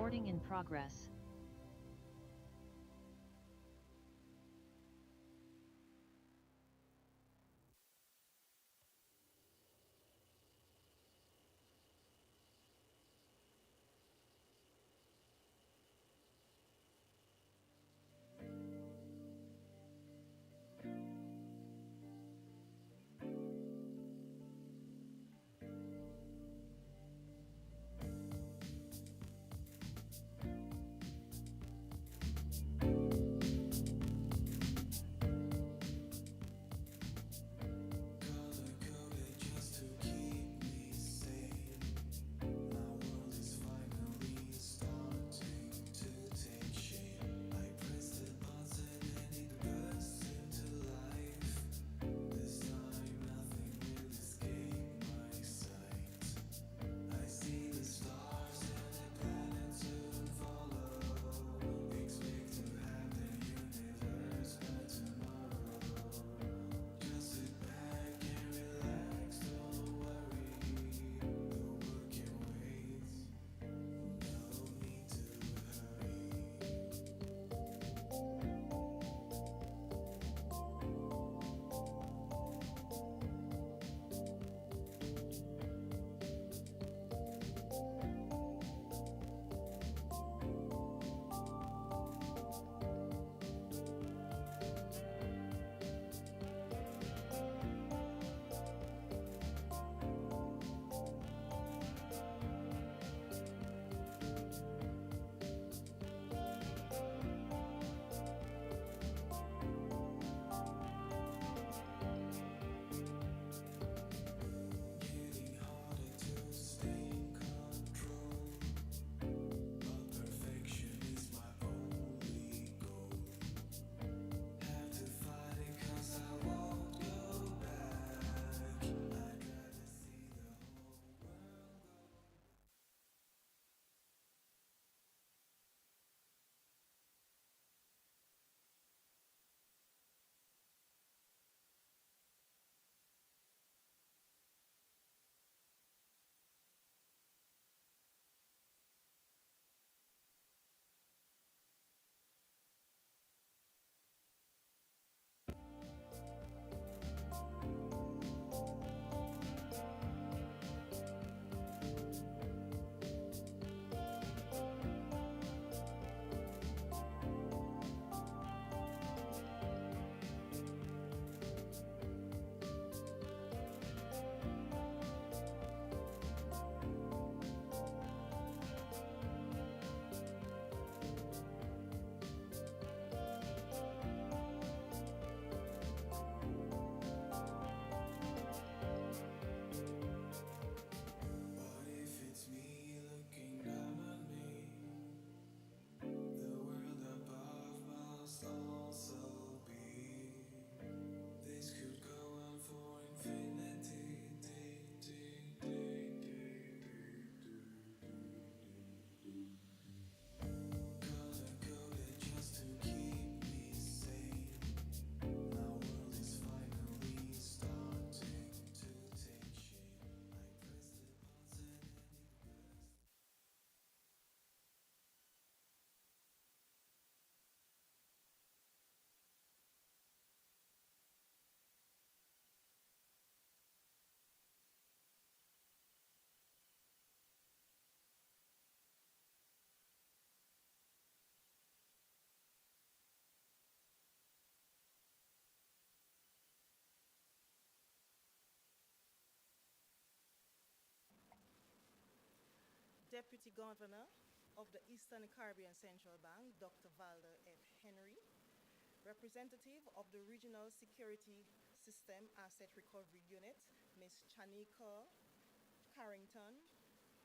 Recording in progress. Deputy Governor of the Eastern Caribbean Central Bank, Dr. Valder F. Henry, representative of the Regional Security System Asset Recovery Unit, Ms. Chanika Carrington,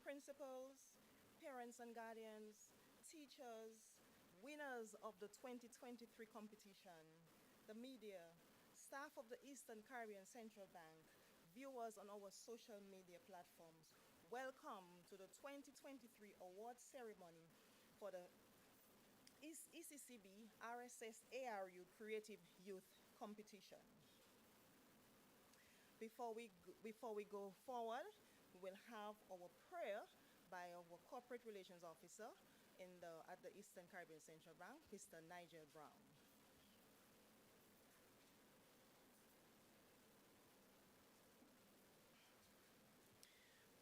principals, parents and guardians, teachers, winners of the 2023 competition, the media, staff of the Eastern Caribbean Central Bank, viewers on our social media platforms. Welcome to the 2023 award ceremony for the ECCB RSS-ARU Creative Youth Competition. Before we go forward, we will have our prayer by our Corporate Relations Officer, at the Eastern Caribbean Central Bank, Mr. Nigel Brown.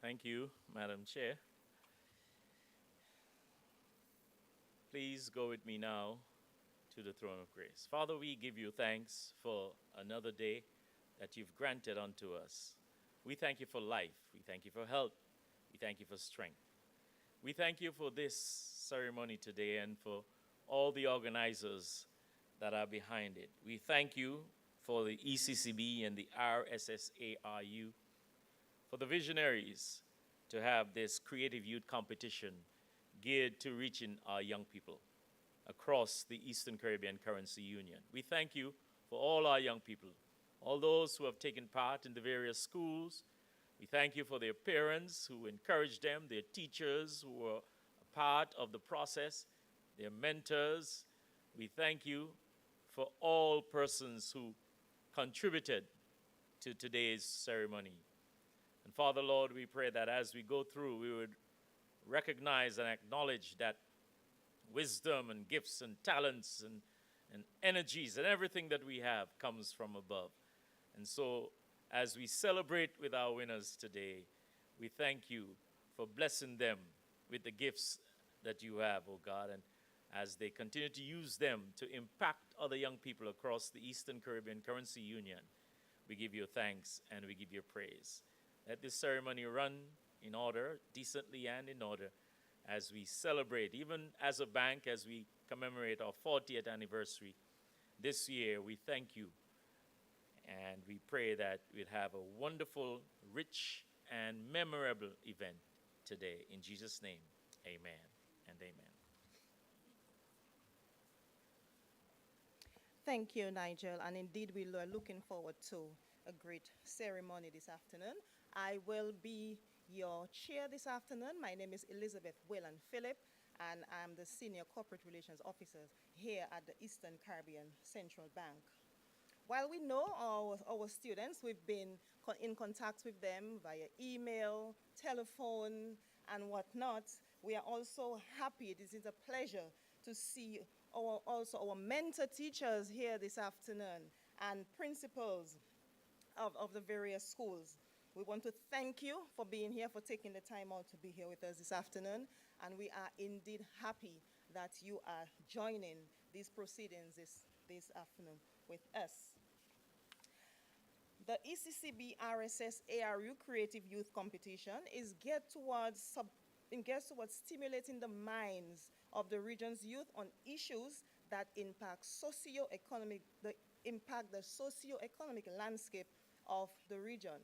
Thank you, Madam Chair. Please go with me now to the throne of grace. Father, we give you thanks for another day that you've granted unto us. We thank you for life. We thank you for health. We thank you for strength. We thank you for this ceremony today and for all the organizers that are behind it. We thank you for the ECCB and the RSS-ARU, for the visionaries to have this creative youth competition geared to reaching our young people across the Eastern Caribbean Currency Union. We thank you for all our young people, all those who have taken part in the various schools. We thank you for their parents who encouraged them, their teachers who were a part of the process, their mentors. We thank you for all persons who contributed to today's ceremony. And Father, Lord, we pray that as we go through, we would recognize and acknowledge that wisdom and gifts and talents and energies and everything that we have comes from above. And so as we celebrate with our winners today, we thank you for blessing them with the gifts that you have, oh God, and as they continue to use them to impact other young people across the Eastern Caribbean Currency Union, we give you thanks and we give you praise. Let this ceremony run in order, decently and in order, as we celebrate, even as a bank, as we commemorate our 40th anniversary this year. We thank you, and we pray that we'll have a wonderful, rich, and memorable event today. In Jesus' name, amen and amen. Thank you, Nigel. And indeed, we are looking forward to a great ceremony this afternoon. I will be your chair this afternoon. My name is Elizabeth Whelan Phillip, and I'm the Senior Corporate Relations Officer here at the Eastern Caribbean Central Bank. While we know our students, we've been in contact with them via email, telephone, and whatnot. We are also happy. This is a pleasure to see our mentor teachers here this afternoon and principals of the various schools. We want to thank you for being here, for taking the time out to be here with us this afternoon. And we are indeed happy that you are joining these proceedings this afternoon with us. The ECCB RSS-ARU Creative Youth Competition is geared towards stimulating the minds of the region's youth on issues that impact the socio-economic landscape of the region.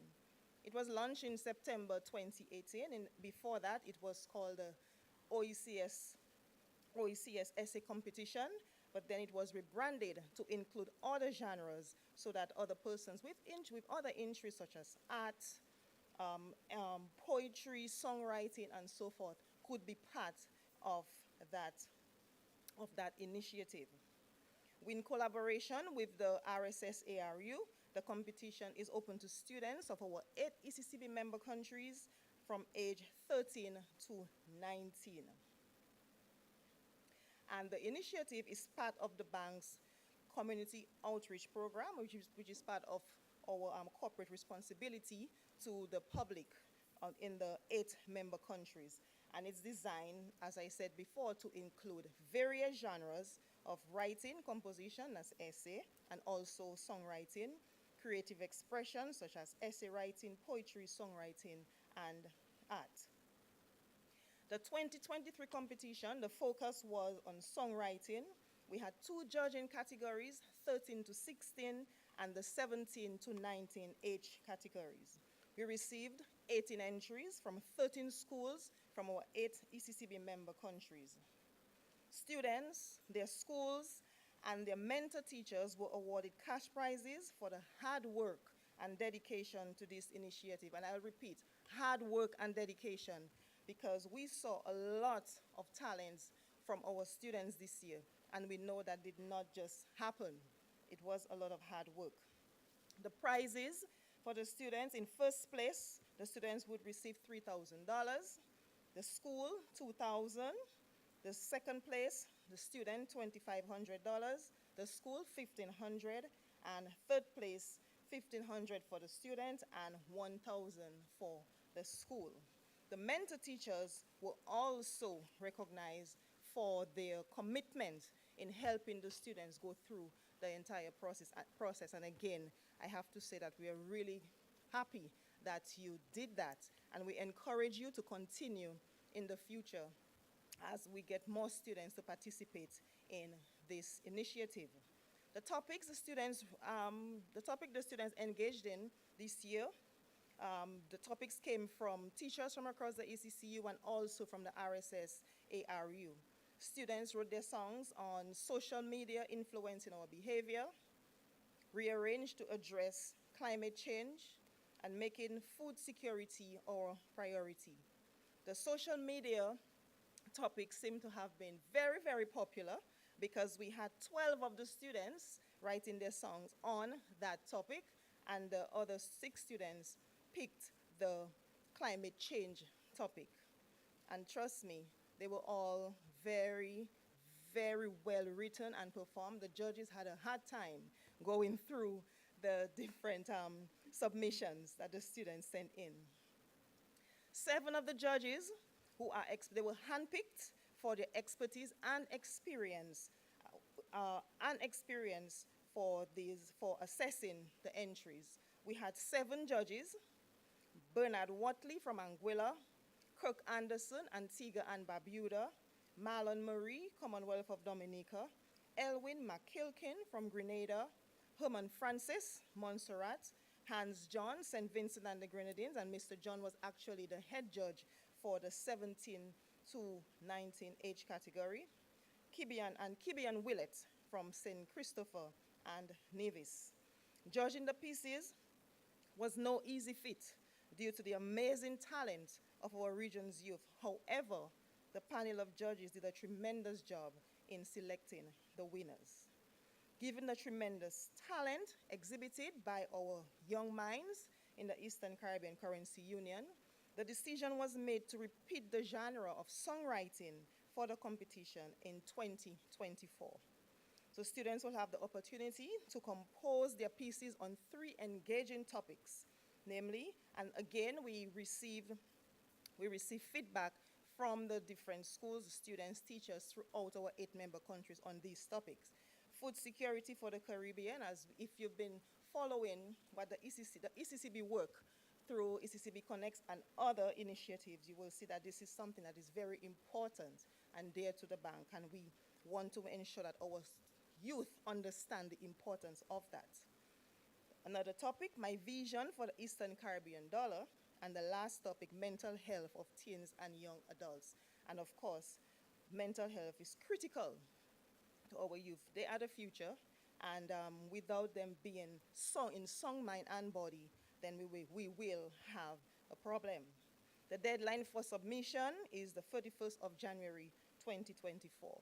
It was launched in September 2018, and before that it was called the OECS essay competition, but then it was rebranded to include other genres so that other persons with other interests such as art, poetry, songwriting, and so forth could be part of that initiative. In collaboration with the RSS-ARU, the competition is open to students of our 8 ECCB member countries from age 13 to 19. And the initiative is part of the bank's community outreach program, which is part of our corporate responsibility to the public in the 8 member countries. And it's designed, as I said before, to include various genres of writing, composition as essay, and also songwriting, creative expression such as essay writing, poetry, songwriting, and art. The 2023 competition, the focus was on songwriting. We had 2 judging categories, 13 to 16, and the 17 to 19 age categories. We received 18 entries from 13 schools from our 8 ECCB member countries. Students, their schools, and their mentor teachers were awarded cash prizes for the hard work and dedication to this initiative. And I'll repeat, hard work and dedication, because we saw a lot of talents from our students this year, and we know that did not just happen. It was a lot of hard work. The prizes for the students: in first place, the students would receive $3,000, the school $2,000, The second place, the student, $2,500. The school, $1,500. And third place, $1,500 for the student and $1,000 for the school. The mentor teachers were also recognized for their commitment in helping the students go through the entire process. And again, I have to say that we are really happy that you did that, and we encourage you to continue in the future as we get more students to participate in this initiative. The topic the students engaged in this year, the topics came from teachers from across the ECCU and also from the RSS-ARU. Students wrote their songs on social media influencing our behavior, rearranged to address climate change, and making food security our priority. The social media topics seem to have been very, very popular because we had 12 of the students writing their songs on that topic, and the other 6 students picked the climate change topic. And trust me, they were all very, very well written and performed. The judges had a hard time going through the different submissions that the students sent in. 7 of the judges they were handpicked for their expertise and experience for assessing the entries. We had 7 judges: Bernard Watley from Anguilla, Kirk Anderson, Antigua and Barbuda, Marlon Marie, Commonwealth of Dominica, Elwin McKilkin from Grenada, Herman Francis, Montserrat, Hans John, St. Vincent and the Grenadines, and Mr. John was actually the head judge for the 17 to 19 age category, Kibian Willett from St. Christopher and Nevis. Judging the pieces was no easy feat due to the amazing talent of our region's youth. However, the panel of judges did a tremendous job in selecting the winners. Given the tremendous talent exhibited by our young minds in the Eastern Caribbean Currency Union, the decision was made to repeat the genre of songwriting for the competition in 2024. So students will have the opportunity to compose their pieces on 3 engaging topics, namely, and again, we receive feedback from the different schools, students, teachers throughout our 8-member countries on these topics. Food security for the Caribbean, as if you've been following what the ECCB work through ECCB Connects and other initiatives, you will see that this is something that is very important and dear to the bank, and we want to ensure that our youth understand the importance of that. Another topic, my vision for the Eastern Caribbean dollar, and the last topic, mental health of teens and young adults. And of course, mental health is critical to our youth. They are the future, and without them being in song, mind, and body, then we will have a problem. The deadline for submission is the 31st of January 2024.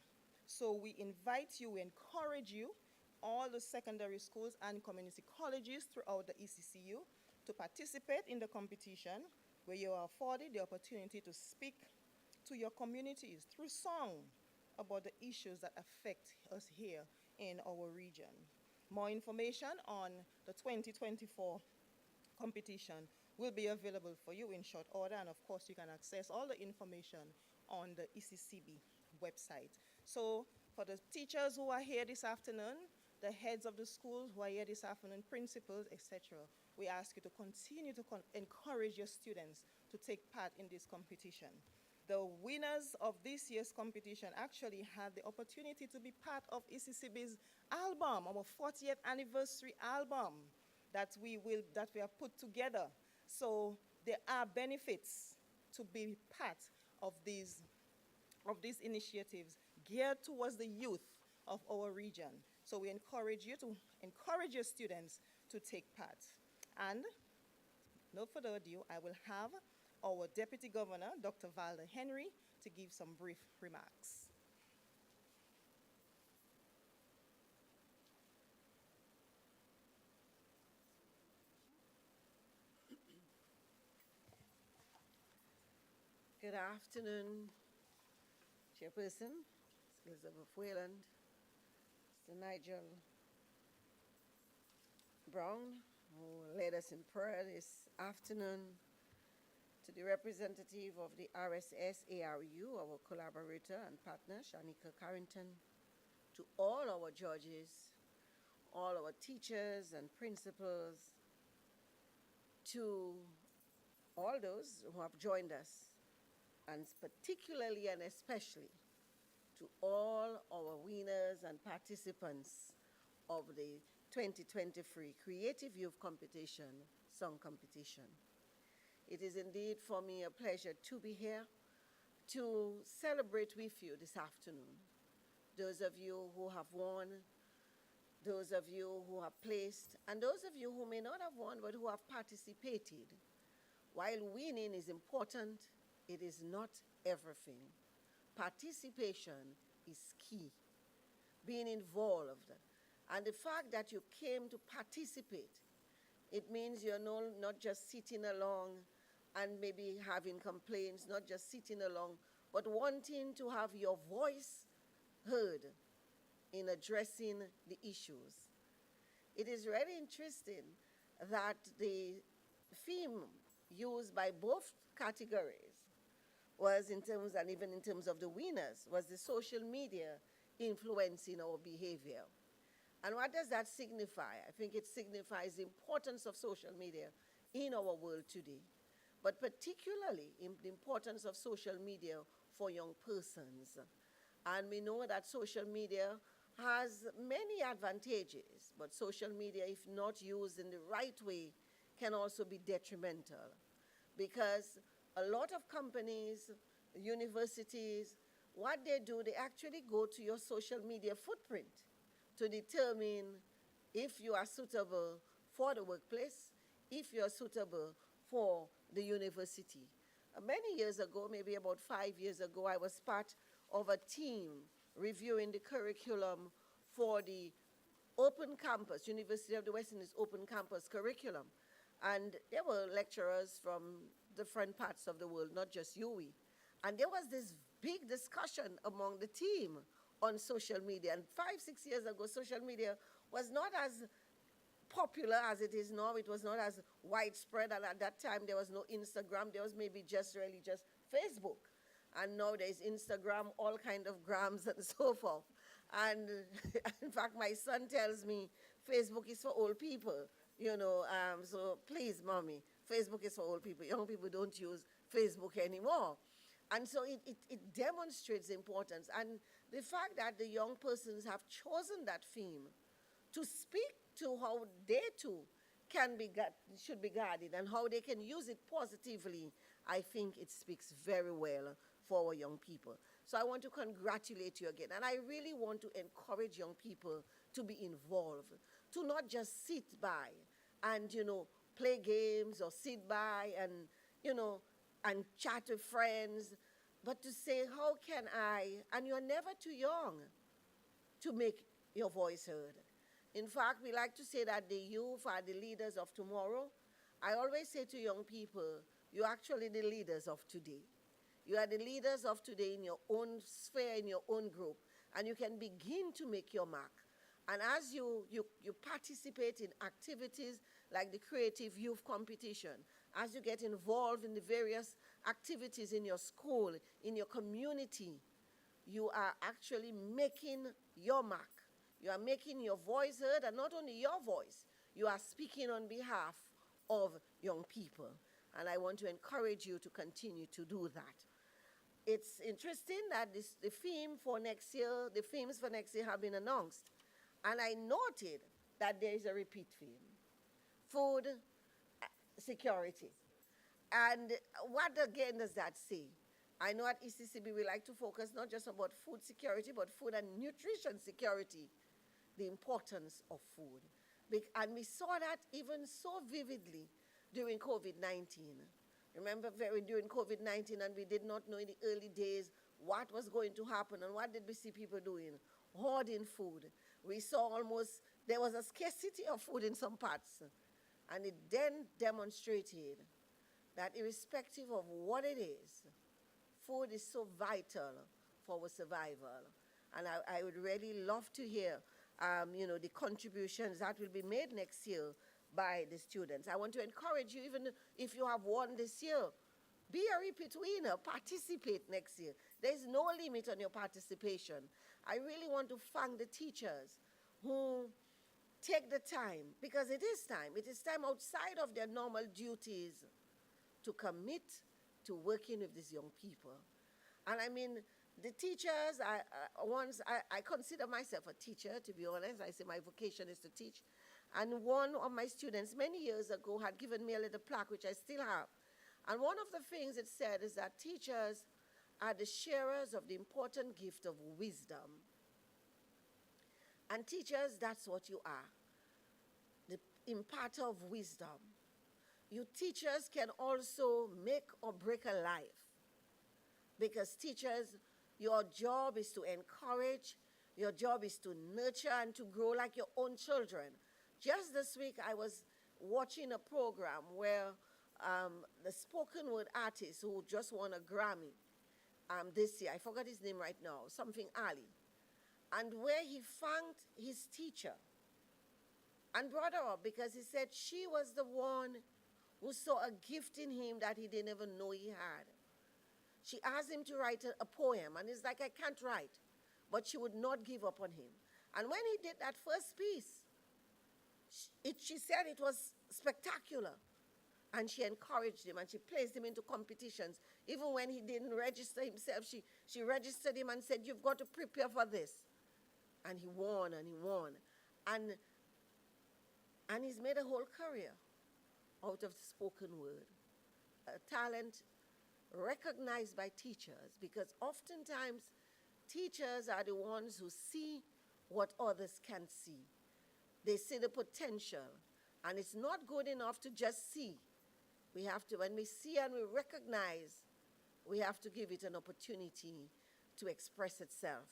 So we invite you, we encourage you, all the secondary schools and community colleges throughout the ECCU to participate in the competition, where you are afforded the opportunity to speak to your communities through song about the issues that affect us here in our region. More information on the 2024 competition will be available for you in short order, and of course you can access all the information on the ECCB website. So for the teachers who are here this afternoon, the heads of the schools who are here this afternoon, principals, etc., we ask you to continue to encourage your students to take part in this competition. The winners of this year's competition actually had the opportunity to be part of ECCB's album, our 40th anniversary album that we have put together. So there are benefits to be part of these initiatives geared towards the youth of our region. So we encourage you to encourage your students to take part. And no further ado, I will have our Deputy Governor, Dr. Valda Henry, to give some brief remarks. Good afternoon, Chairperson, Elizabeth Wayland, Mr. Nigel Brown, who led us in prayer this afternoon, to the representative of the RSS-ARU, our collaborator and partner, Shanika Carrington, to all our judges, all our teachers and principals, to all those who have joined us, and particularly and especially to all our winners and participants of the 2023 Creative Youth Competition, Song Competition. It is indeed for me a pleasure to be here to celebrate with you this afternoon. Those of you who have won, those of you who have placed, and those of you who may not have won but who have participated. While winning is important, it is not everything. Participation is key. Being involved. And the fact that you came to participate, it means you're not just sitting along and maybe having complaints, not just sitting along, but wanting to have your voice heard in addressing the issues. It is really interesting that the theme used by both categories was in terms, and even in terms of the winners, was the social media influencing our behavior. And what does that signify? I think it signifies the importance of social media in our world today, but particularly in the importance of social media for young persons. And we know that social media has many advantages, but social media, if not used in the right way, can also be detrimental, because a lot of companies, universities, what they do, they actually go to your social media footprint to determine if you are suitable for the workplace, if you are suitable for the university. Many years ago, maybe about 5 years ago, I was part of a team reviewing the curriculum for the open campus, University of the West Indies open campus curriculum. And there were lecturers from different parts of the world, not just UWI. And there was this big discussion among the team on social media. And 5, 6 years ago, social media was not as popular as it is now. It was not as widespread. And at that time, there was no Instagram. There was maybe just Facebook. And now there's Instagram, all kind of grams and so forth. And in fact, my son tells me Facebook is for old people, so please, mommy, Facebook is for old people. Young people don't use Facebook anymore. And so it demonstrates the importance. And the fact that the young persons have chosen that theme to speak to how they too should be guarded and how they can use it positively, I think it speaks very well for our young people. So I want to congratulate you again. And I really want to encourage young people to be involved, to not just sit by and, play games or sit by and, and chat with friends, but to say, how can I, and you're never too young to make your voice heard. In fact, we like to say that the youth are the leaders of tomorrow. I always say to young people, you're actually the leaders of today. You are the leaders of today in your own sphere, in your own group, and you can begin to make your mark. And as you participate in activities like the Creative Youth Competition, as you get involved in the various activities in your school, in your community, you are actually making your mark. You are making your voice heard, and not only your voice, you are speaking on behalf of young people. And I want to encourage you to continue to do that. It's interesting that the themes for next year have been announced. And I noted that there is a repeat theme: food security. And what again does that say? I know at ECCB we like to focus not just about food security, but food and nutrition security, the importance of food. And we saw that even so vividly during COVID-19. Remember during COVID-19, and we did not know in the early days what was going to happen, and what did we see people doing? Hoarding food. We saw there was a scarcity of food in some parts, and it then demonstrated that irrespective of what it is, food is so vital for our survival. And I would really love to hear, the contributions that will be made next year by the students. I want to encourage you, even if you have won this year, be a repeat winner, participate next year. There's no limit on your participation. I really want to thank the teachers who take the time, because it is time. It is time outside of their normal duties to commit to working with these young people. And I mean, the teachers, I consider myself a teacher, to be honest. I say my vocation is to teach. And one of my students many years ago had given me a little plaque, which I still have. And one of the things it said is that teachers are the sharers of the important gift of wisdom. And teachers, that's what you are, the imparter of wisdom. You teachers can also make or break a life, because teachers, your job is to encourage, your job is to nurture and to grow like your own children. Just this week, I was watching a program where the spoken word artist who just won a Grammy this year, I forgot his name right now, something Ali, and where he thanked his teacher and brought her up because he said she was the one who saw a gift in him that he didn't even know he had. She asked him to write a poem, and he's like, I can't write. But she would not give up on him. And when he did that first piece, she said it was spectacular. And she encouraged him, and she placed him into competitions. Even when he didn't register himself, she registered him and said, you've got to prepare for this. And he won, and he won. And he's made a whole career out of spoken word. A talent recognized by teachers, because oftentimes teachers are the ones who see what others can't see. They see the potential, and it's not good enough to just see. We have to, when we see and we recognize, we have to give it an opportunity to express itself.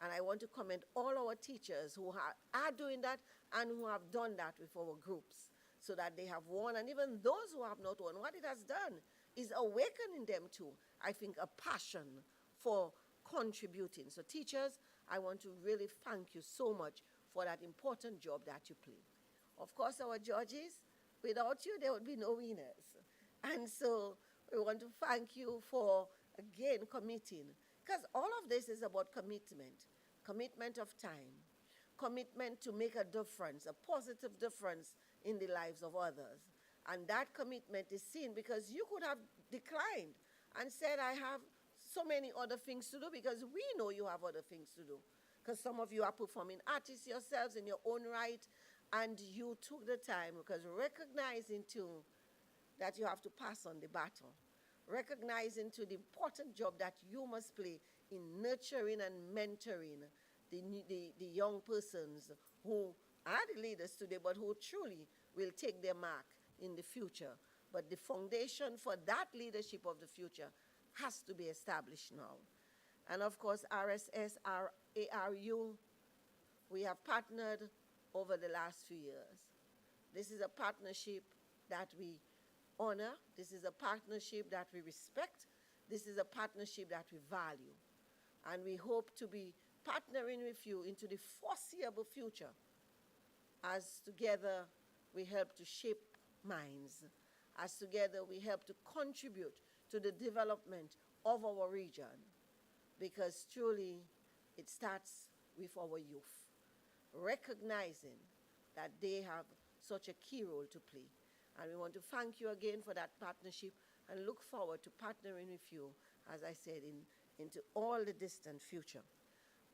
And I want to commend all our teachers who are doing that and who have done that with our groups, so that they have won. And even those who have not won, what it has done is awakening them to, I think, a passion for contributing. So teachers, I want to really thank you so much for that important job that you play. Of course, our judges, without you, there would be no winners. And so we want to thank you for, again, committing. Because all of this is about commitment. Commitment of time. Commitment to make a difference, a positive difference in the lives of others. And that commitment is seen, because you could have declined and said, I have so many other things to do, because we know you have other things to do. Because some of you are performing artists yourselves in your own right, and you took the time, because recognizing too that you have to pass on the baton, recognizing too the important job that you must play in nurturing and mentoring the young persons who are the leaders today, but who truly will take their mark in the future. But the foundation for that leadership of the future has to be established now. And of course, RSS-ARU, we have partnered over the last few years. This is a partnership that we honor. This is a partnership that we respect. This is a partnership that we value. And we hope to be partnering with you into the foreseeable future, as together we help to shape minds, as together we help to contribute to the development of our region, because truly it starts with our youth, recognizing that they have such a key role to play. And we want to thank you again for that partnership and look forward to partnering with you, as I said, into all the distant future.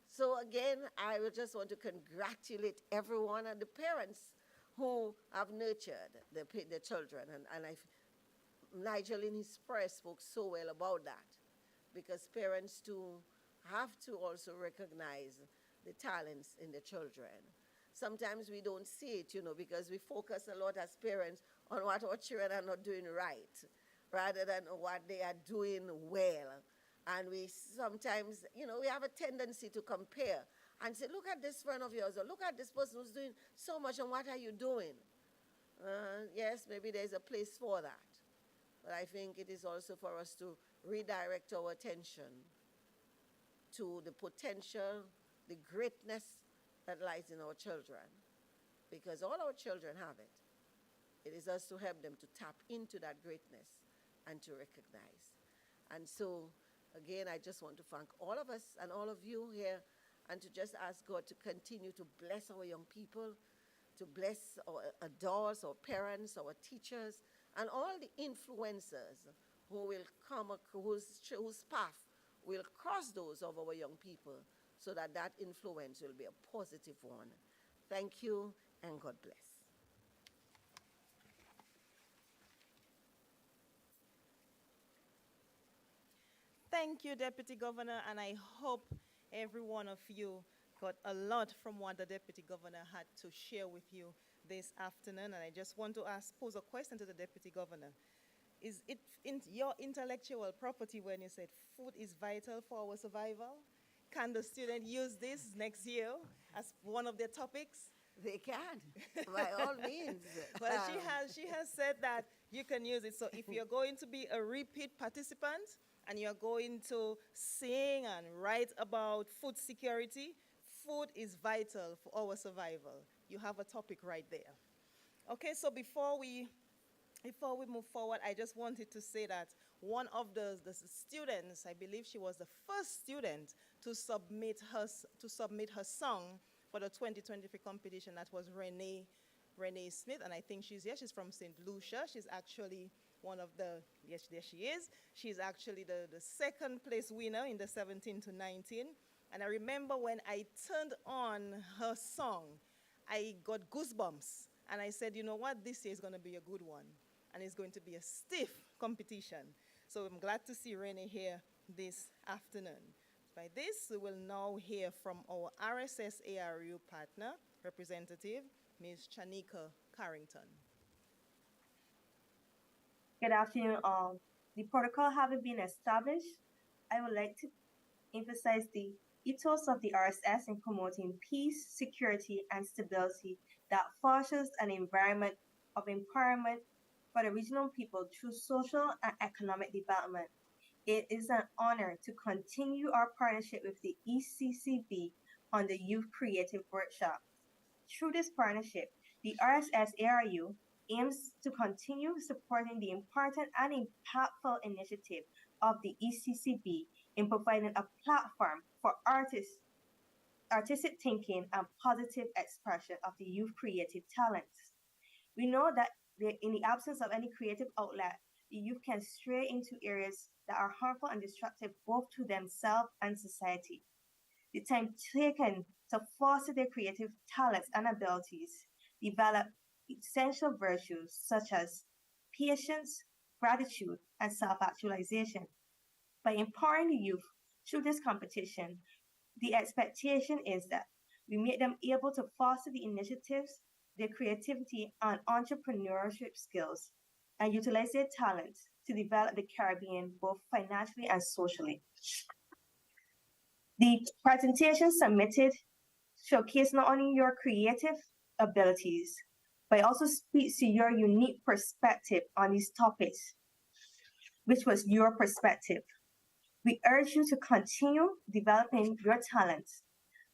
So again, I will just want to congratulate everyone and the parents who have nurtured the children. And Nigel in his prayer spoke so well about that, because parents too have to also recognize the talents in the children. Sometimes we don't see it, because we focus a lot as parents on what our children are not doing right, rather than what they are doing well. And we sometimes, we have a tendency to compare and say, look at this friend of yours, or look at this person who's doing so much, and what are you doing? Yes, maybe there's a place for that. But I think it is also for us to redirect our attention to the potential, the greatness that lies in our children, because all our children have it. It is us to help them to tap into that greatness and to recognize. And so, again, I just want to thank all of us and all of you here, and to just ask God to continue to bless our young people, to bless our adults, our parents, our teachers, and all the influencers who will come, whose path will cross those of our young people, so that that influence will be a positive one. Thank you, and God bless. Thank you, Deputy Governor, and I hope every one of you got a lot from what the Deputy Governor had to share with you this afternoon. And I just want to pose a question to the Deputy Governor. Is it in your intellectual property when you said food is vital for our survival? Can the student use this next year as one of their topics? They can, by all means. Well, she has said that you can use it. So if you're going to be a repeat participant and you're going to sing and write about food security, food is vital for our survival. You have a topic right there. Okay, so before we move forward, I just wanted to say that one of the students, I believe she was the first student to submit her song for the 2023 competition. That was Renee Smith, and I think she's here. She's from St. Lucia. She's actually one of the, yes, there she is. She's actually the second place winner in the 17 to 19. And I remember when I turned on her song, I got goosebumps. And I said, you know what, this year is going to be a good one. And it's going to be a stiff competition. So I'm glad to see Renee here this afternoon. By this, we will now hear from our RSS-ARU partner, representative, Ms. Chanika Carrington. Good afternoon, all. The protocol having been established, I would like to emphasize the ethos of the RSS in promoting peace, security, and stability that fosters an environment of empowerment for the regional people through social and economic development. It is an honor to continue our partnership with the ECCB on the Youth Creative Workshop. Through this partnership, the RSS-ARU aims to continue supporting the important and impactful initiative of the ECCB in providing a platform for artistic thinking and positive expression of the youth creative talents. We know that in the absence of any creative outlet, the youth can stray into areas that are harmful and destructive both to themselves and society. The time taken to foster their creative talents and abilities develop essential virtues such as patience, gratitude, and self-actualization. By empowering the youth through this competition, the expectation is that we make them able to foster the initiatives, their creativity, and entrepreneurship skills, and utilize their talents to develop the Caribbean both financially and socially. The presentation submitted showcase not only your creative abilities, but also speaks to your unique perspective on these topics, which was your perspective. We urge you to continue developing your talents.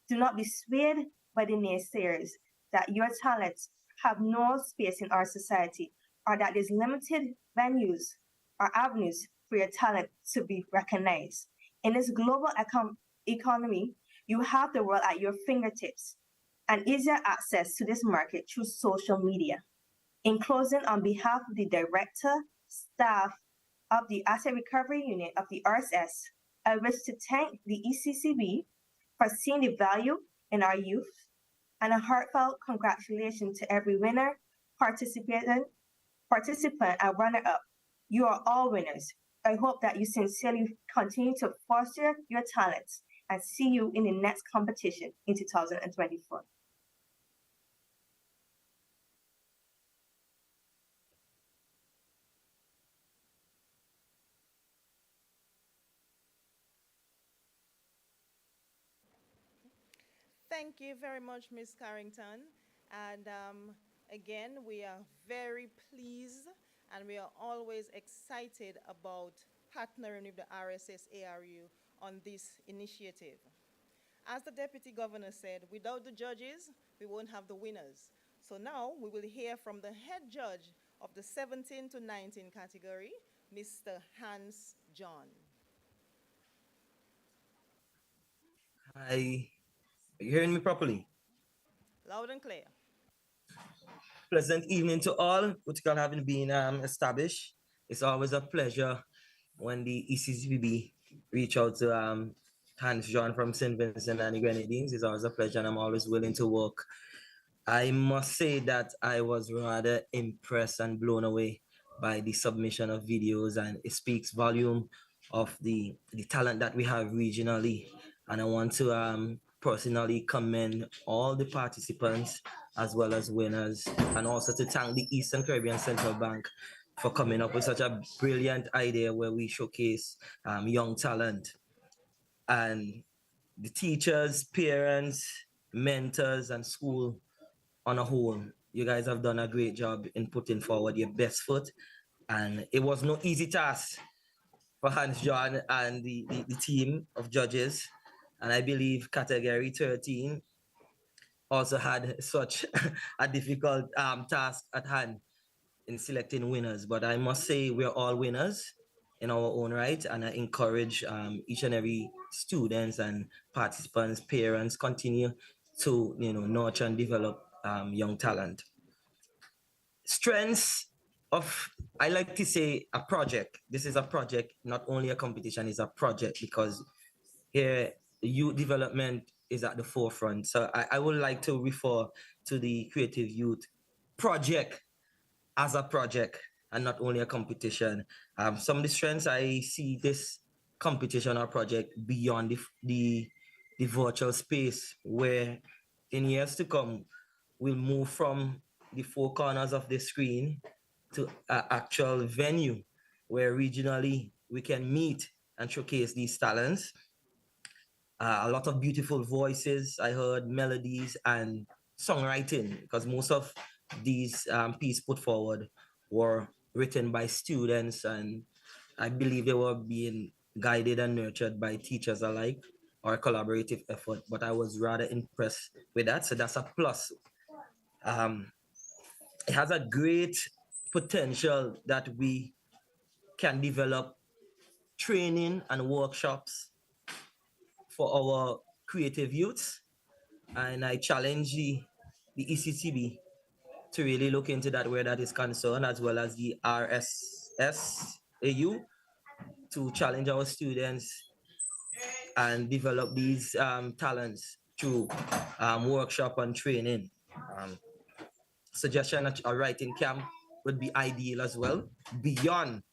Do not be swayed by the naysayers that your talents have no space in our society, or that there's limited venues or avenues for your talent to be recognized. In this global economy, you have the world at your fingertips and easier access to this market through social media. In closing, on behalf of the director, staff of the Asset Recovery Unit of the RSS, I wish to thank the ECCB for seeing the value in our youth, and a heartfelt congratulations to every winner, participant, and runner-up. You are all winners. I hope that you sincerely continue to foster your talents, and see you in the next competition in 2024. Thank you very much, Ms. Carrington. And again, we are very pleased and we are always excited about partnering with the RSS-ARU on this initiative. As the Deputy Governor said, without the judges, we won't have the winners. So now we will hear from the head judge of the 17 to 19 category, Mr. Hans John. Hi, are you hearing me properly? Loud and clear. Pleasant evening to all. Protocol having been established. It's always a pleasure when the ECCB reach out to Hans John from St. Vincent and the Grenadines. It's always a pleasure, and I'm always willing to work. I must say that I was rather impressed and blown away by the submission of videos, and it speaks volume of the talent that we have regionally. And I want to personally commend all the participants as well as winners, and also to thank the Eastern Caribbean Central Bank for coming up with such a brilliant idea where we showcase young talent. And the teachers, parents, mentors, and school on a whole, you guys have done a great job in putting forward your best foot. And it was no easy task for Hans John and the team of judges. And I believe category 13 also had such a difficult task at hand in selecting winners. But I must say we're all winners in our own right. And I encourage each and every students and participants, parents, continue to nurture and develop young talent. Strengths of, I like to say, a project. This is a project, not only a competition, it's a project, because here youth development is at the forefront. So I would like to refer to the Creative Youth Project as a project and not only a competition. Some of the strengths, I see this competition or project beyond the virtual space, where in years to come, we'll move from the four corners of the screen to an actual venue where regionally we can meet and showcase these talents. A lot of beautiful voices, I heard melodies and songwriting, because most of these pieces put forward were written by students, and I believe they were being guided and nurtured by teachers alike, or a collaborative effort. But I was rather impressed with that, so that's a plus. It has a great potential that we can develop training and workshops for our creative youths. And I challenge the ECCB to really look into that where that is concerned, as well as the RSS-ARU, to challenge our students and develop these talents through workshop and training. Suggestion a writing camp would be ideal as well, beyond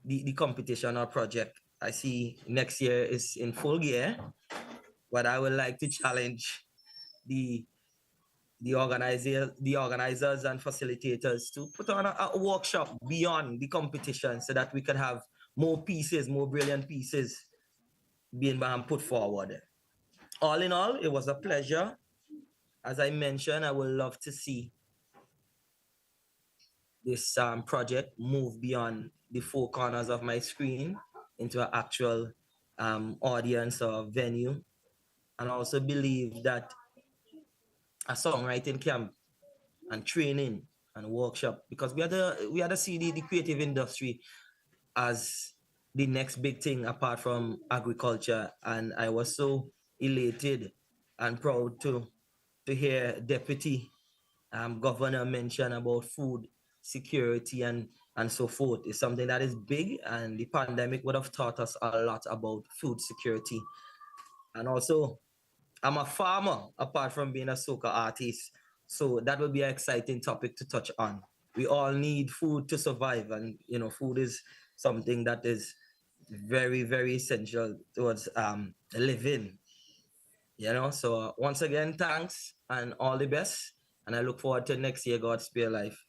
the competition or project. I see next year is in full gear, but I would like to challenge the organizers and facilitators to put on a workshop beyond the competition, so that we can have more pieces, more brilliant pieces being put forward. All in all, it was a pleasure. As I mentioned, I would love to see this project move beyond the four corners of my screen into an actual audience or venue. And I also believe that a songwriting camp and training and workshop, because we had to see the creative industry as the next big thing apart from agriculture. And I was so elated and proud to hear Deputy Governor mention about food security and so forth. It's something that is big, and the pandemic would have taught us a lot about food security. And also, I'm a farmer apart from being a soca artist, so that would be an exciting topic to touch on. We all need food to survive, and food is something that is very, very essential towards living. So once again, thanks and all the best, and I look forward to next year, God spare life.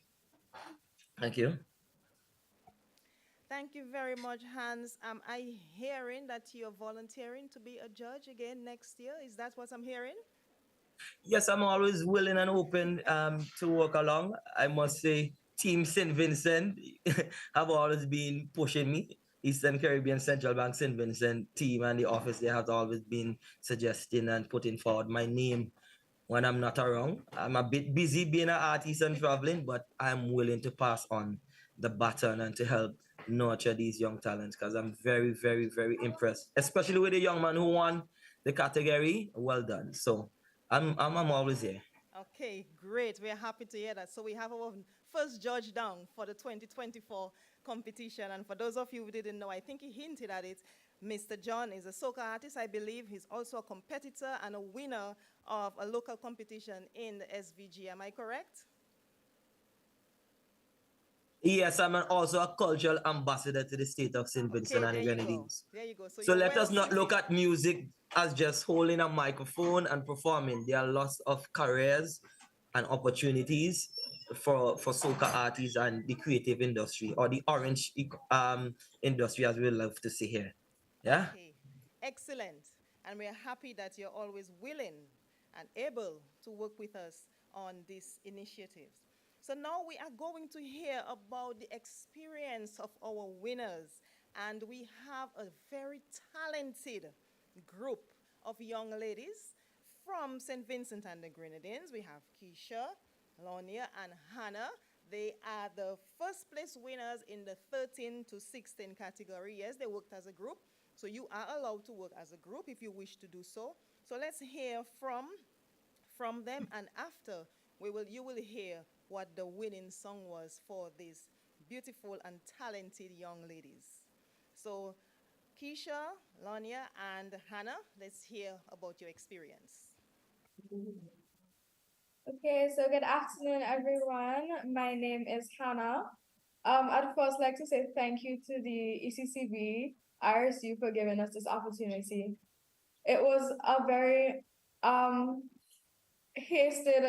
Thank you. Thank you very much, Hans. Am I hearing that you're volunteering to be a judge again next year? Is that what I'm hearing? Yes, I'm always willing and open to work along. I must say, Team St. Vincent have always been pushing me. Eastern Caribbean Central Bank St. Vincent team and the office, they have always been suggesting and putting forward my name when I'm not around. I'm a bit busy being an artist and traveling, but I'm willing to pass on the baton and to help nurture these young talents because I'm very, very, very impressed, especially with the young man who won the category. Well done. So I'm always here. Okay, great. We're happy to hear that. So we have our first judge down for the 2024 competition. And for those of you who didn't know, I think he hinted at it. Mr. John is a soca artist, I believe. He's also a competitor and a winner of a local competition in the SVG. Am I correct? Yes, I'm also a cultural ambassador to the state of St. Vincent Okay, and there the you go. Grenadines. There you go. So So you're let well us not look suited. at music as just holding a microphone and performing. There are lots of careers and opportunities for soca artists and the creative industry or the orange industry, as we love to say here. Yeah. Okay, excellent. And we're happy that you're always willing and able to work with us on these initiatives. So now we are going to hear about the experience of our winners. And we have a very talented group of young ladies from St. Vincent and the Grenadines. We have Keisha, Lonia, and Hannah. They are the first place winners in the 13 to 16 category. Yes, they worked as a group. So you are allowed to work as a group if you wish to do so. So let's hear from them, and after you will hear what the winning song was for these beautiful and talented young ladies. So Keisha, Lania, and Hannah, let's hear about your experience. Okay, so good afternoon, everyone. My name is Hannah. I'd first like to say thank you to the ECCB, RSU, for giving us this opportunity. It was a very hasted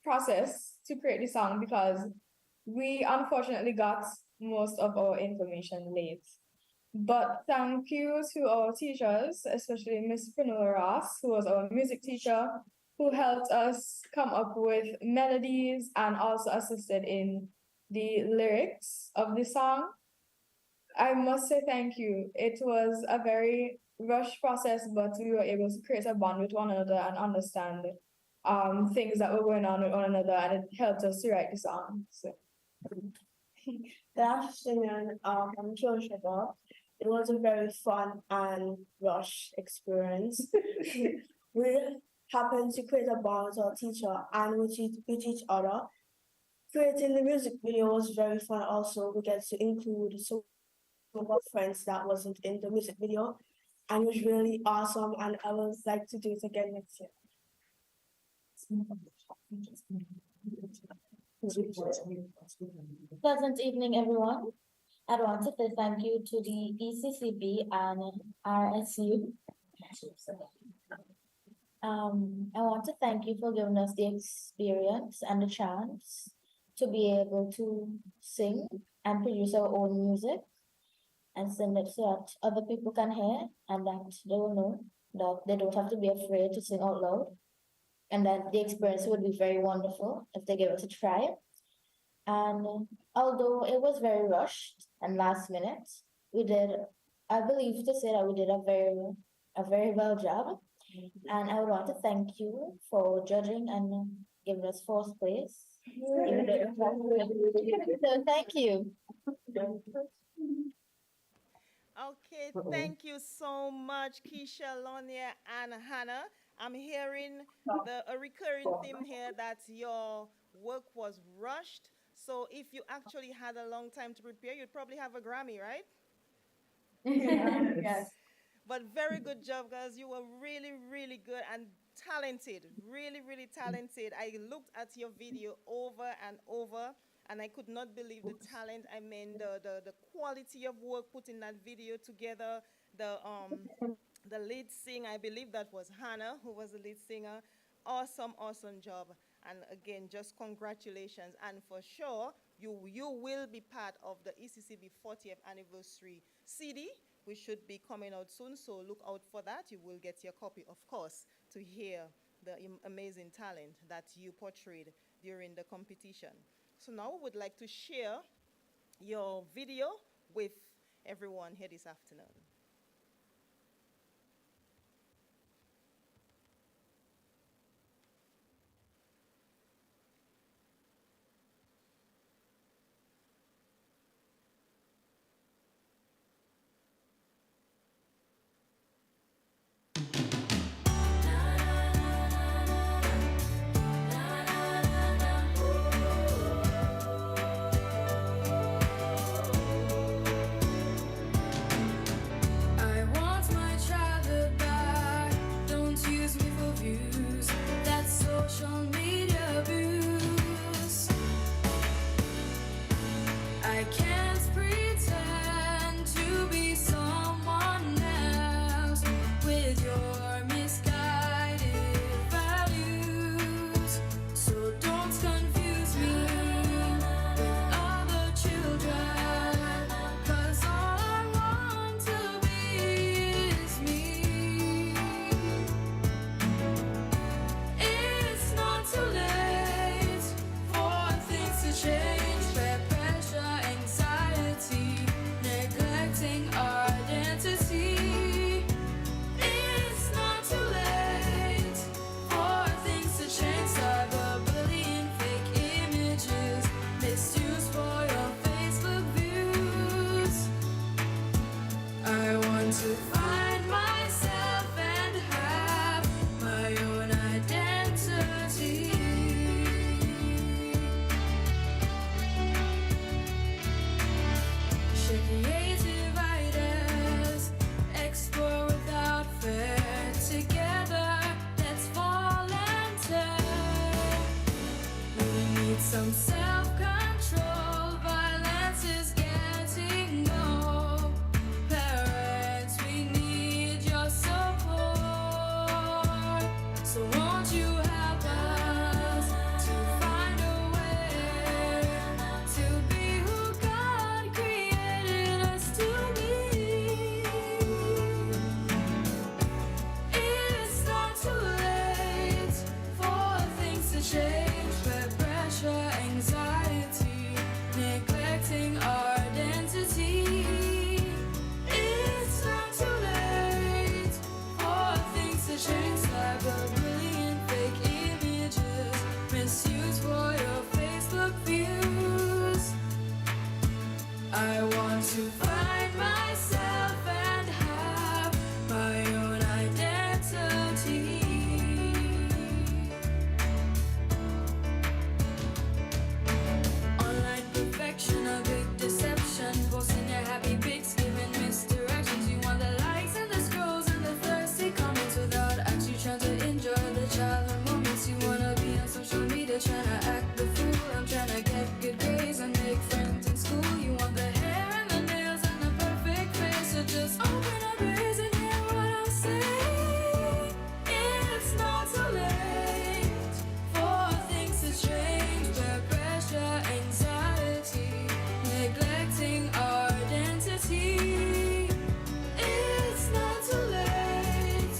process to create the song because we unfortunately got most of our information late. But thank you to our teachers, especially Miss Finola Ross, who was our music teacher, who helped us come up with melodies and also assisted in the lyrics of the song. I must say thank you. It was a very rushed process, but we were able to create a bond with one another and understand things that were going on with one another, and it helped us to write the song. So. Good afternoon, I'm Joshua. It was a very fun and rush experience. We happened to create a bond with our teacher and with each other. Creating the music video was very fun also. We get to include some of our friends that wasn't in the music video, and it was really awesome, and I would like to do it again next year. Pleasant evening, everyone. I want to say thank you to the ECCB and RSU. I want to thank you for giving us the experience and the chance to be able to sing and produce our own music and sing it so that other people can hear and that they will know that they don't have to be afraid to sing out loud, and that the experience would be very wonderful if they give it a try. And although it was very rushed and last minute, we did, I believe to say that we did a very well job. And I would want to thank you for judging and giving us fourth place. So thank you. Okay, thank you so much, Keisha, Lonia, and Hannah. I'm hearing a recurring theme here that your work was rushed. So if you actually had a long time to prepare, you'd probably have a Grammy, right? Yes. But very good job, guys. You were really, really good and talented. Really, really talented. I looked at your video over and over, and I could not believe the talent. I mean, the quality of work put in that video together. The lead singer, I believe that was Hannah, who was the lead singer. Awesome, awesome job. And again, just congratulations. And for sure, you will be part of the ECCB 40th anniversary CD, which should be coming out soon. So look out for that. You will get your copy, of course, to hear the amazing talent that you portrayed during the competition. So now we would like to share your video with everyone here this afternoon. I want my childhood back. Don't use me for views. That's social media abuse. I can't pretend to be someone else with your misguided values. So don't confuse me with other children, 'cause all I want to be is me. It's not too late for things to change. Peer pressure, anxiety, neglecting our identity. It's not too late for things to change. Cyberbullying, fake images, misuse for your Facebook views. I want to find myself and have my own identity. Share creative ideas, explore without fear. Together, let's volunteer. We need some self-control. Violence is getting old. Parents, we need your support. So won't you help us to find a way to be who God created us to be? It's not too late for things to change. Peer pressure, anxiety, neglecting our identity. It's not too late for things to change. Cyberbullying, fake images, misuse for your Facebook views. I want to find myself and have my own identity. Online perfection, a big deception. Posting your happy pics, giving misdirections. You want the likes and the scrolls and the thirsty comments without actually trying to enjoy the childhood moments. You wanna be on social media, trying to act the fool. I'm trying to get good grades and make friends in school. You want the hair and the nails and the perfect face. So just open up your ears and hear what I'm saying. It's not too late for things to change. Peer pressure, anxiety, neglecting our identity. It's not too late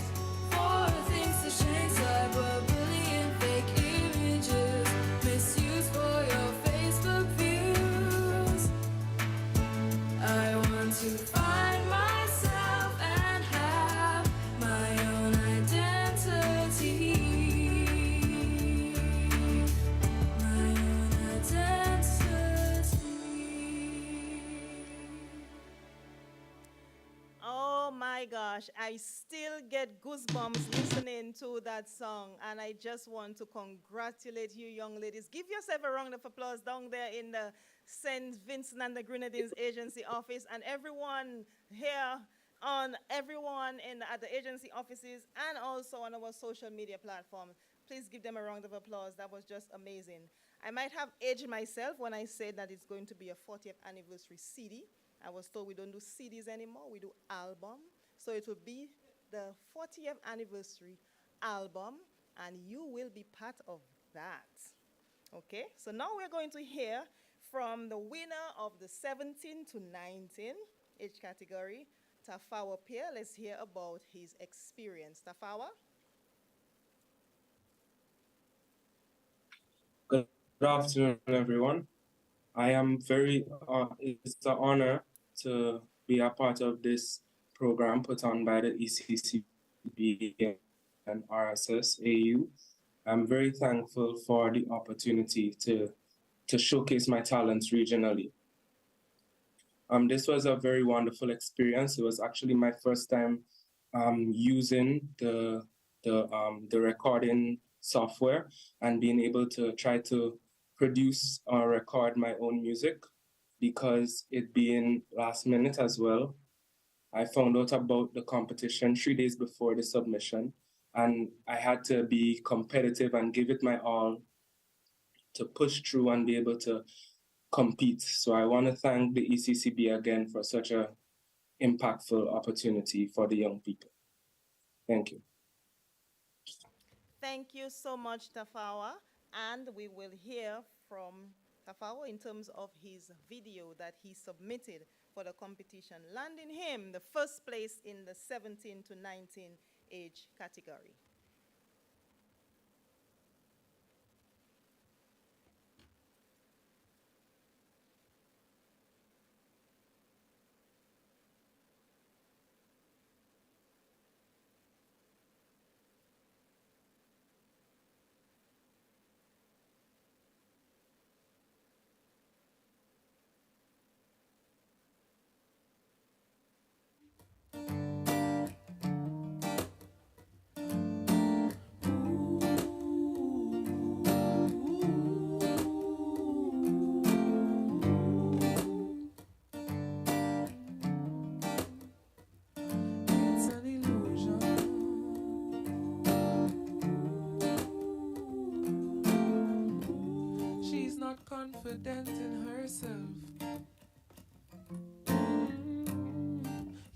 for things to change. Cyberbullying, fake images, misuse for your Facebook views. I want to find myself and have my own identity. My own identity. Oh my gosh, I still get goosebumps listening to that song, and I just want to congratulate you, young ladies. Give yourself a round of applause down there in the St. Vincent and the Grenadines Agency office, and everyone here at the agency offices and also on our social media platforms. Please give them a round of applause. That was just amazing. I might have aged myself when I said that it's going to be a 40th anniversary CD. I was told we don't do CDs anymore, we do album. So it will be the 40th anniversary album, and you will be part of that. Okay, so now we're going to hear from the winner of the 17 to 19 age category, Tafawa Pierre. Let's hear about his experience. Tafawa? Good afternoon, everyone. I am very, it's an honor to be a part of this program put on by the ECCB and RSS-ARU. I'm very thankful for the opportunity to showcase my talents regionally. This was a very wonderful experience. It was actually my first time using the recording software and being able to try to produce or record my own music, because it being last minute as well. I found out about the competition 3 days before the submission, and I had to be competitive and give it my all to push through and be able to compete. So I want to thank the ECCB again for such a impactful opportunity for the young people. Thank you. Thank you so much, Tafawa. And we will hear from Tafawa in terms of his video that he submitted for the competition, landing him the first place in the 17 to 19 age category. Confident in herself.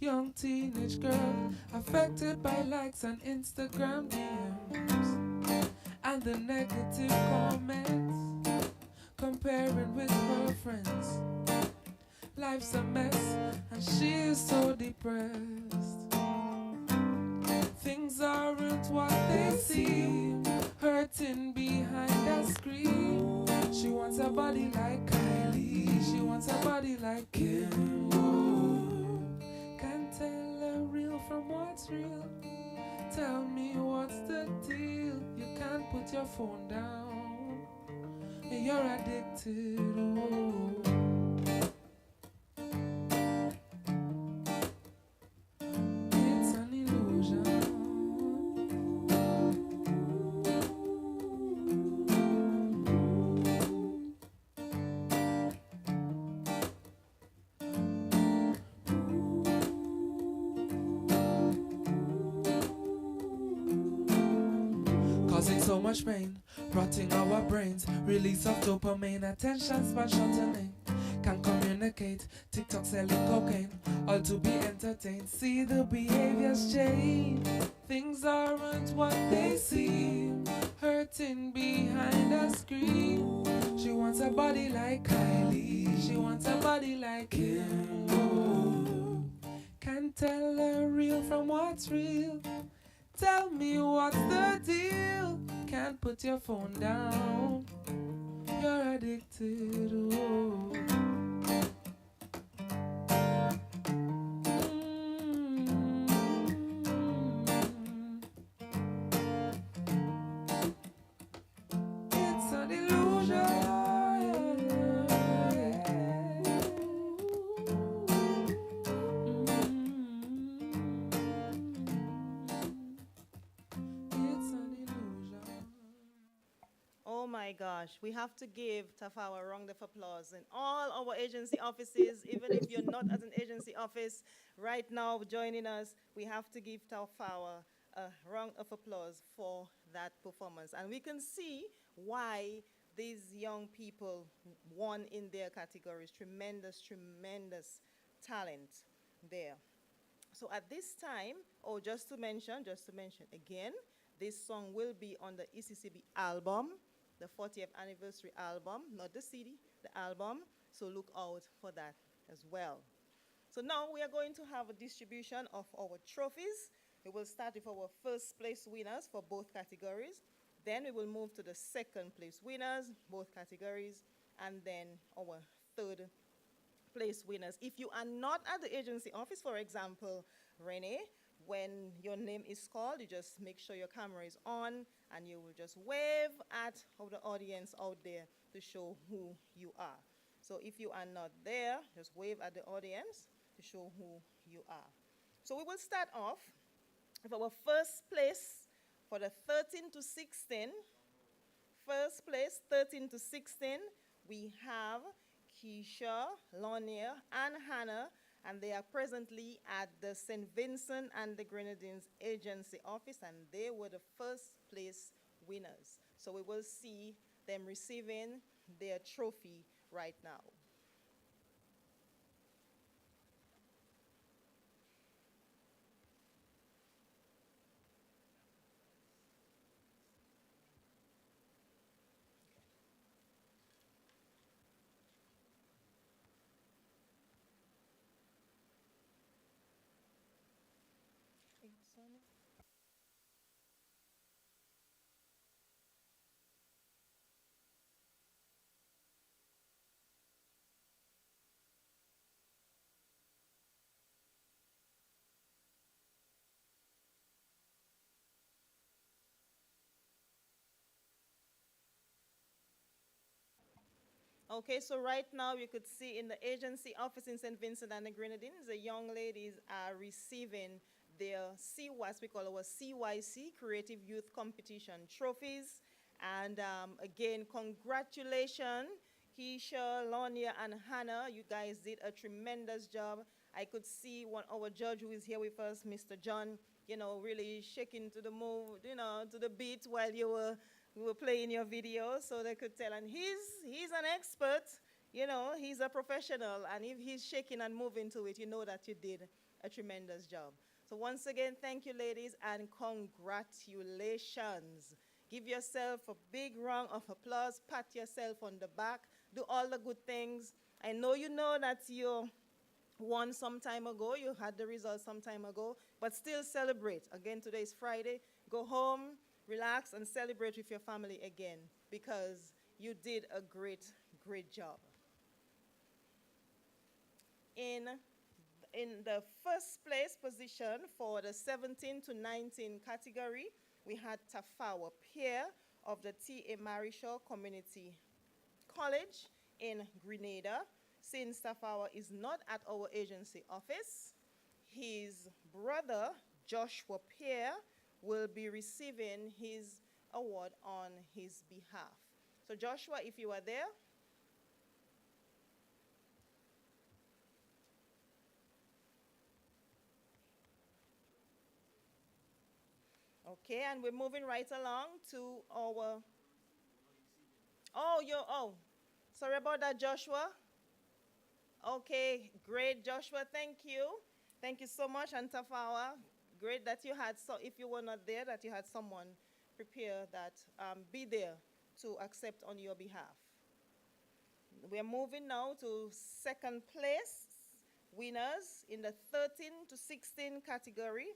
Young teenage girl affected by likes on Instagram DMs and the negative comments, comparing with her friends. Life's a mess and she is so depressed. Things aren't what they seem, hurting behind a screen. She wants a body like Kylie, she wants a body like Kim. Can't tell a real from what's real. Tell me what's the deal. You can't put your phone down, and you're addicted. Oh. It's an illusion. Causing so much pain, rotting our brains. Release of dopamine, attention span shortening. Can't communicate, TikTok selling cocaine, all to be entertained. See the behaviors change. Things aren't what they seem, hurting behind a screen. She wants a body like Kylie, she wants a body like Kim. Oh. Can't tell a real from what's real. Tell me what's the deal. Can't put your phone down, you're addicted. Oh. It's an illusion. Oh my gosh, we have to give Tafawa a round of applause in all our agency offices. Even if you're not at an agency office right now joining us, we have to give Tafawa a round of applause for that performance. And we can see why these young people won in their categories. Tremendous, tremendous talent there. So at this time, just to mention again, this song will be on the ECCB album, the 40th anniversary album, not the CD, the album. So look out for that as well. So now we are going to have a distribution of our trophies. We will start with our first place winners for both categories. Then we will move to the second place winners, both categories, and then our third place winners. If you are not at the agency office, for example, Renee, when your name is called, you just make sure your camera is on and you will just wave at the audience out there to show who you are. So if you are not there, just wave at the audience to show who you are. So we will start off with our first place for the 13 to 16. First place, 13 to 16, we have Keisha, Lonia, and Hannah, and they are presently at the St. Vincent and the Grenadines Agency Office, and they were the first place winners. So we will see them receiving their trophy right now. Okay, so right now you could see in the agency office in St. Vincent and the Grenadines, the young ladies are receiving their CYC, we call our CYC, Creative Youth Competition trophies. And again, congratulations, Keisha, Lonia, and Hannah. You guys did a tremendous job. I could see our judge who is here with us, Mr. John, really shaking to the move, to the beat while you were playing your video, so they could tell. And he's an expert, he's a professional, and if he's shaking and moving to it, you know that you did a tremendous job. So once again, thank you, ladies, and congratulations. Give yourself a big round of applause, pat yourself on the back, do all the good things. I know you know that you won some time ago, you had the results some time ago, but still celebrate. Again, today is Friday. Go home, relax, and celebrate with your family again, because you did a great, great job. In the first place position for the 17 to 19 category, we had Tafawa Pierre of the T.A. Marishaw Community College in Grenada. Since Tafawa is not at our agency office, his brother, Joshua Pierre, will be receiving his award on his behalf. So Joshua, if you are there. Okay, and we're moving right along to our, sorry about that, Joshua. Okay, great, Joshua, thank you. Thank you so much, and Tafawa. Great that you had, so if you were not there, that you had someone prepare that, be there to accept on your behalf. We are moving now to second place winners in the 13 to 16 category.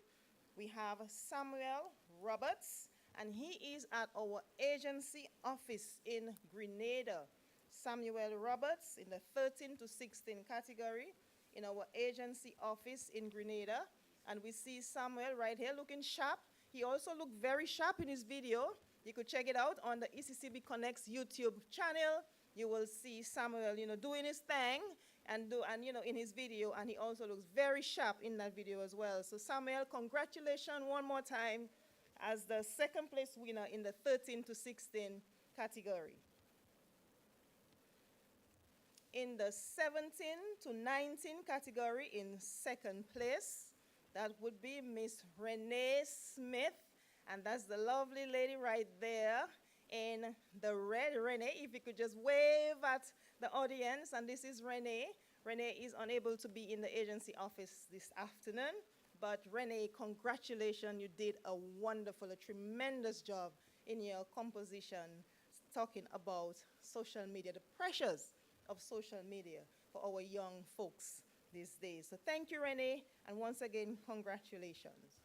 We have Samuel Roberts, and he is at our agency office in Grenada. Samuel Roberts in the 13 to 16 category in our agency office in Grenada. And we see Samuel right here looking sharp. He also looked very sharp in his video. You could check it out on the ECCB Connects YouTube channel. You will see Samuel, doing his thing and in his video, and he also looks very sharp in that video as well. So Samuel, congratulations one more time as the second place winner in the 13 to 16 category. In the 17 to 19 category in second place, that would be Miss Renee Smith, and that's the lovely lady right there in the red. Renee, if you could just wave at the audience, and this is Renee. Renee is unable to be in the agency office this afternoon, but Renee, congratulations, you did a wonderful, a tremendous job in your composition, talking about social media, the pressures of social media for our young folks these days. So thank you, Renee, and once again, congratulations.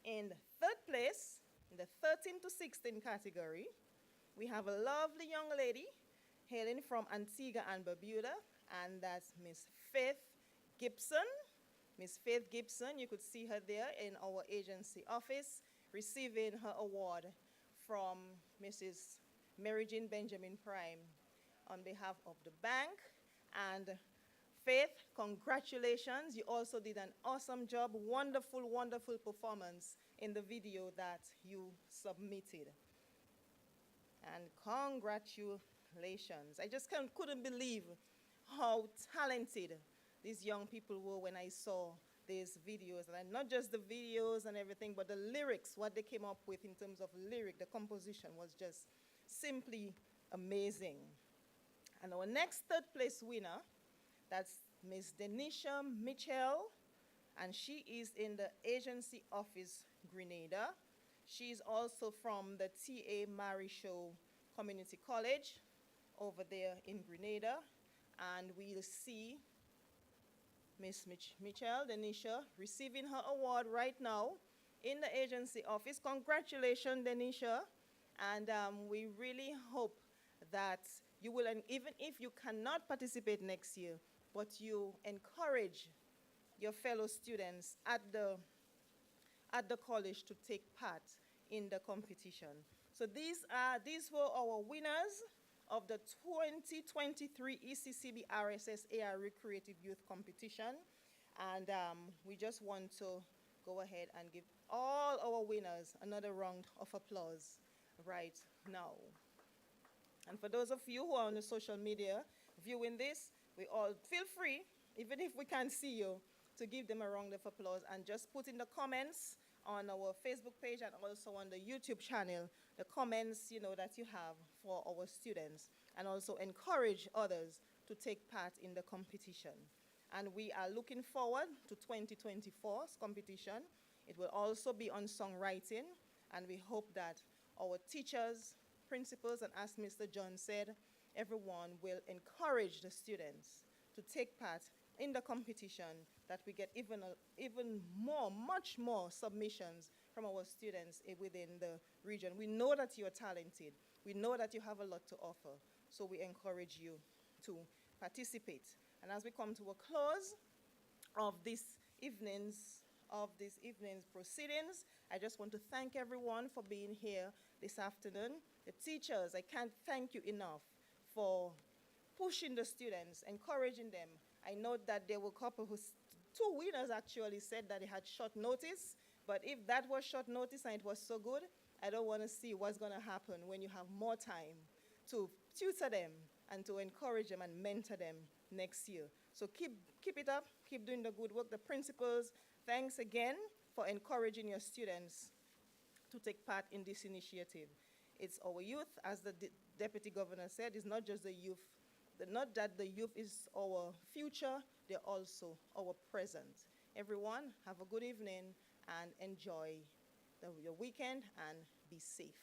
In third place, in the 13 to 16 category, we have a lovely young lady hailing from Antigua and Barbuda, and that's Miss Faith Gibson. Miss Faith Gibson, you could see her there in our agency office, receiving her award from Mrs. Mary Jean Benjamin Prime on behalf of the bank. And Faith, congratulations. You also did an awesome job, wonderful, wonderful performance in the video that you submitted. And congratulations. I just couldn't believe how talented these young people were when I saw these videos. And not just the videos and everything, but the lyrics, what they came up with in terms of lyric, the composition was just simply amazing. And our next third place winner, that's Miss Denisha Mitchell, and she is in the agency office, Grenada. She's also from the T.A. Mary Show Community College over there in Grenada. And we'll see Miss Mitchell, Denisha, receiving her award right now in the agency office. Congratulations, Denisha. And we really hope that you will, and even if you cannot participate next year, but you encourage your fellow students at the college to take part in the competition. So these were our winners of the 2023 ECCB RSS-ARU Creative Youth Competition. And we just want to go ahead and give all our winners another round of applause right now. And for those of you who are on the social media viewing this, we all feel free, even if we can't see you, to give them a round of applause and just put in the comments on our Facebook page and also on the YouTube channel, the comments, that you have for our students, and also encourage others to take part in the competition. And we are looking forward to 2024's competition. It will also be on songwriting, and we hope that our teachers, principals, and as Mr. John said, everyone will encourage the students to take part in the competition, that we get even more, much more submissions from our students within the region. We know that you are talented. We know that you have a lot to offer. So we encourage you to participate. And as we come to a close of this evening's proceedings, I just want to thank everyone for being here this afternoon. The teachers, I can't thank you enough for pushing the students, encouraging them. I know that there were a couple two winners actually said that they had short notice, but if that was short notice and it was so good, I don't want to see what's going to happen when you have more time to tutor them and to encourage them and mentor them next year. So keep it up, keep doing the good work. The principals, thanks again for encouraging your students to take part in this initiative. It's our youth, as the Deputy Governor said, it's not just the youth. Not that the youth is our future, they're also our present. Everyone, have a good evening and enjoy your weekend and be safe.